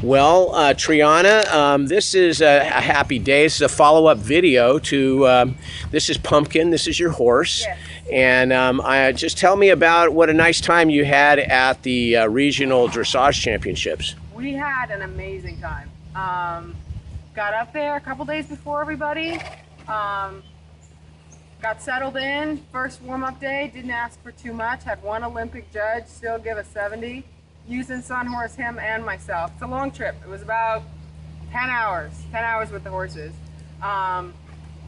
Well, Triana, this is a happy day. This is a follow-up video to, this is Pumpkin, this is your horse. Yes. And just tell me about what a nice time you had at the regional dressage championships. We had an amazing time. Got up there a couple days before everybody. Got settled in, first warm-up day, didn't ask for too much, had one Olympic judge still give a 70, using Sun Horse, him and myself. It's a long trip. It was about 10 hours with the horses.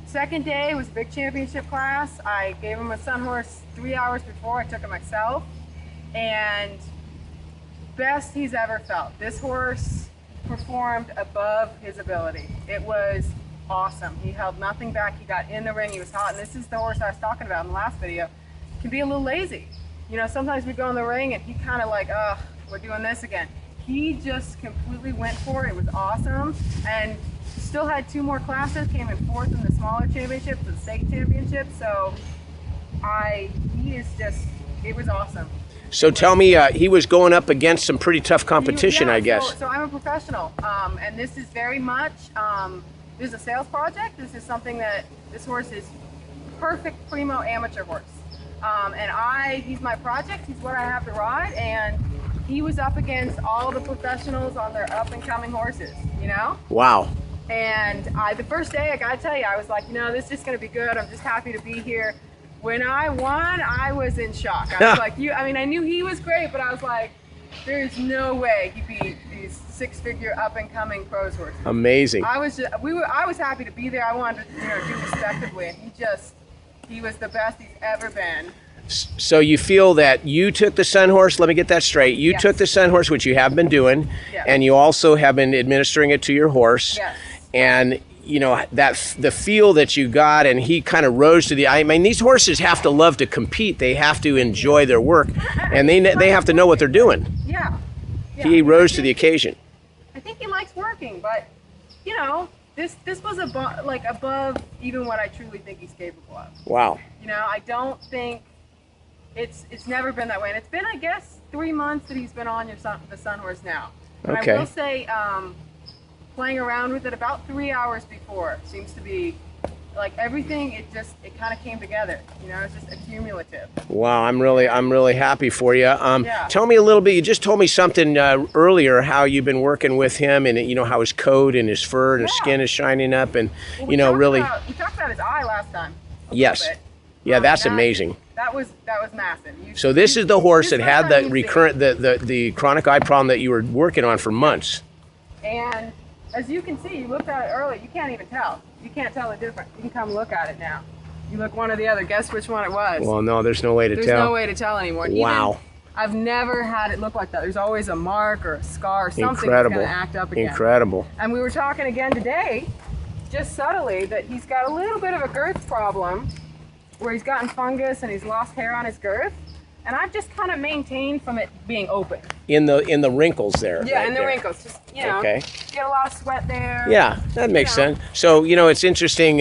Second day was a big championship class. I gave him a Sun Horse 3 hours before I took it myself, and best he's ever felt. This horse performed above his ability. It was awesome. He held nothing back. He got in the ring. He was hot. And this is the horse I was talking about in the last video. Can be a little lazy. You know, sometimes we go in the ring and he kind of like, ugh, we're doing this again. He just completely went for it. It was awesome. And still had 2 more classes. Came in 4th in the smaller championships, the state championship. So he is just, it was awesome. So tell me, he was going up against some pretty tough competition, I guess. So I'm a professional, and this is very much, this is a sales project. This is something that, this horse is perfect primo amateur horse. And he's my project, he's what I have to ride, and he was up against all the professionals on their up and coming horses, you know? Wow. And the first day, I gotta tell you, I was like, you know, this is gonna be good. I'm just happy to be here. When I won, I was in shock. I was like, I mean, I knew he was great, but I was like, there's no way he beat these 6-figure up-and-coming pros horses. Amazing. I was happy to be there. I wanted to, do respectively, and he was the best he's ever been. So you feel that you took the Sun Horse, let me get that straight, you Yes. took the Sun Horse, which you have been doing, Yes. and you also have been administering it to your horse. Yes. And you know, that the feel that you got, and he kind of rose to the, I mean, these horses have to love to compete. They have to enjoy their work, and they have to know what they're doing. Yeah. He rose to the occasion. I think he likes working, but, you know, this was above even what I truly think he's capable of. Wow. You know, I don't think it's never been that way. And it's been, I guess, 3 months that he's been on the Sun Horse now. And Okay. I will say, playing around with it about 3 hours before seems to be like everything. It kind of came together. You know, it's just accumulative. Wow, I'm really happy for you. Yeah. Tell me a little bit. You just told me something earlier, how you've been working with him, and you know how his coat and his fur and his skin is shining up, and Well, you know, really. we talked about his eye last time. Yes. Bit. Yeah, that's amazing. That was massive. So this is the horse that had the the recurrent, the chronic eye problem that you were working on for months. And as you can see, you looked at it earlier, you can't even tell. You can't tell the difference. You can come look at it now. You look one or the other, guess which one it was. Well, no, there's no way to tell. There's no way to tell anymore. Wow. Even, I've never had it look like that. There's always a mark or a scar or something Incredible. that's going to act up again. Incredible. And we were talking again today, just subtly, that he's got a little bit of a girth problem where he's gotten fungus and he's lost hair on his girth. And I've just kind of maintained from it being open. In the wrinkles there. Yeah, right in the there. wrinkles. Just, you know, Okay. get a lot of sweat there. Yeah, that makes You know. sense. So, you know, it's interesting,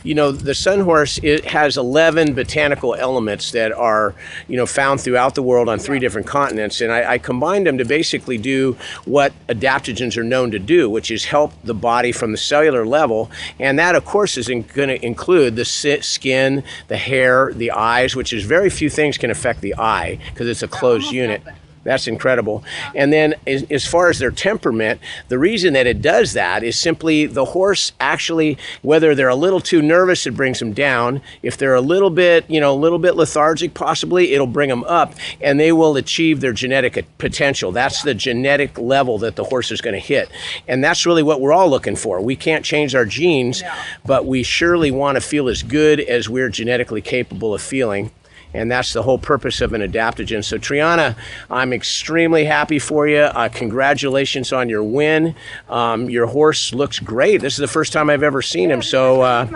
you know, the Sun Horse, it has 11 botanical elements that are, you know, found throughout the world on 3 different continents. And I combined them to basically do what adaptogens are known to do, which is help the body from the cellular level. And that, of course, is going to include the skin, the hair, the eyes, which is very few things can affect the eye because it's a closed almost unit. nothing. That's incredible. And then as far as their temperament, the reason that it does that is simply the horse actually, whether they're a little too nervous, it brings them down. If they're a little bit, you know, a little bit lethargic possibly, it'll bring them up, and they will achieve their genetic potential. That's the genetic level that the horse is going to hit. And that's really what we're all looking for. We can't change our genes, but we surely want to feel as good as we're genetically capable of feeling. And that's the whole purpose of an adaptogen. So Triana, I'm extremely happy for you. Congratulations on your win. Your horse looks great. This is the first time I've ever seen him. So,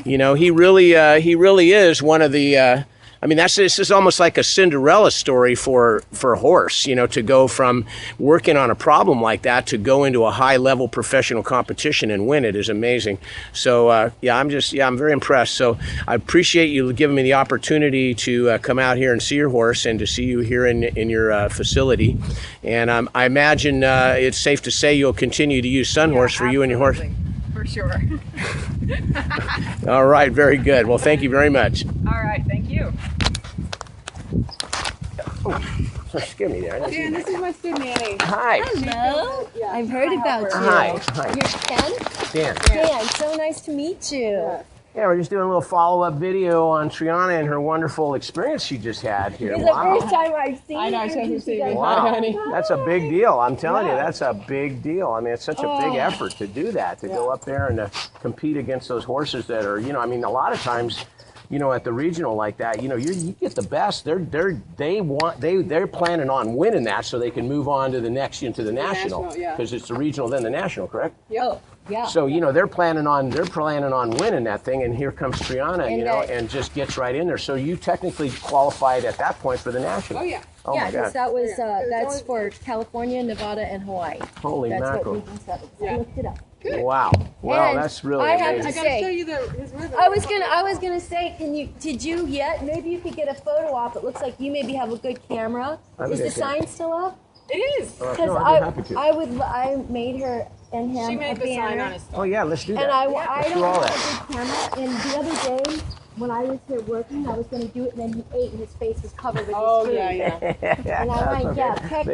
you know, he really is one of the I mean, this is almost like a Cinderella story for a horse, you know, to go from working on a problem like that to go into a high-level professional competition and win it is amazing. So, yeah, I'm very impressed. So I appreciate you giving me the opportunity to come out here and see your horse and to see you here in your facility. And I imagine it's safe to say you'll continue to use Sunhorse for you and your horse. For sure. All right, very good. Well, thank you very much. All right, thank you. Oh, excuse me there. Dan, this is my student Annie. Hi. Hello. Yeah. I've heard about you. Hi. You're Ken? Dan. Dan, so nice to meet you. Yeah, we're just doing a little follow-up video on Triana and her wonderful experience she just had here. It's Wow. the first time I've seen I know, you. she hasn't seen me. Wow, Hi, honey. that's a big deal. I'm telling you, Yeah. that's a big deal. I mean, it's such a big effort to do that, to go up there and to compete against those horses that are, you know, I mean, a lot of times, you know, at the regional like that, you know, you get the best. They're planning on winning that so they can move on to the next, into the national, yeah. because it's the regional then the national, correct? Oh, yeah. So, you know, they're planning on winning that thing, and here comes Triana, you know, and just gets right in there. So you technically qualified at that point for the national. Oh, yeah. Oh yeah, my because God. that was that's for California, Nevada, and Hawaii. Holy That's mackerel. what Region 7. Yeah. I looked it up. Wow. Wow, And that's really I have amazing. I gotta show you his ribbon. I was gonna say, did you yet? Maybe you could get a photo op. It looks like you maybe have a good camera. I have a Is the good camera. sign still up? It is. Because No, I'd be happy to. I made her and him She a made the sign banner. on his Oh yeah, let's do that. And I Let's don't do all have that. a good camera. And the other day, when I was here working, I was going to do it, and then he ate, and his face was covered with Oh, his food. yeah. And I went, yeah, pictures.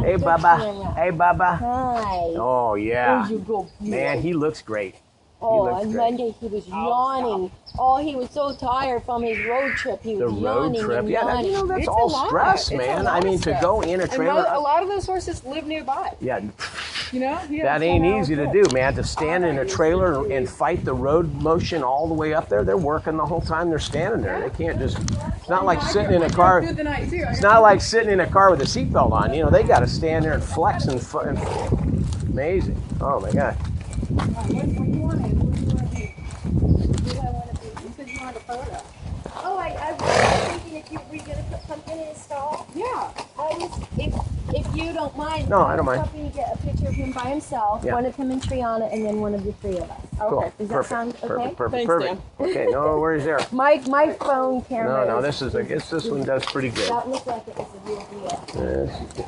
Hey, Baba. Hey, Baba. Hi. Oh yeah. There you go. Man, he looks great. Oh, looks on great. Monday he was yawning. Oh, he was so tired from his road trip. He The was road yawning trip. and Yeah, that, yawning. you know, that's It's a all lot. stress, It's a man. lot I of mean, to stress. go in a And trailer. a lot of those horses live nearby. Yeah, You know? He had that a ain't 10-hour easy to trip. do, man. To stand in a trailer and fight the road motion all the way up there. They're working the whole time they're standing there. They can't just. It's not like sitting in a car. Through the night, too. It's not like sitting in a car with a seatbelt on. You know, they got to stand there and flex and amazing. Oh my God. What do you want? What do you want to be? Who do I want to be? You said you wanted a photo. Oh, I was thinking if you were going to put something in his stall. Yeah. If you don't mind. No, I don't mind. Something to get a picture of him by himself, Yeah. one of him and Triana, and then one of the three of us. Cool. Okay. Does that Perfect. sound okay? Perfect. Perfect. Thanks, Perfect. Okay. No worries there. My phone camera. No, this is. I guess this one does pretty good. That looked like it was a real deal. Yes.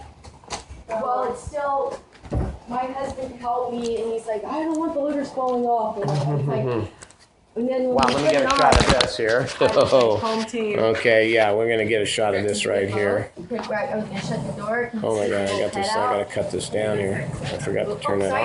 Well, it's still. My husband helped me, and he's like, I don't want the litters falling off. And I was like, and then when Wow, we let me put get it a shot on, of this here. Home team. Okay, yeah, we're gonna get a shot of this right here. Quick, right, I was gonna shut the door. Oh my God, I got Head this. I out. gotta cut this down here. I forgot to turn that off.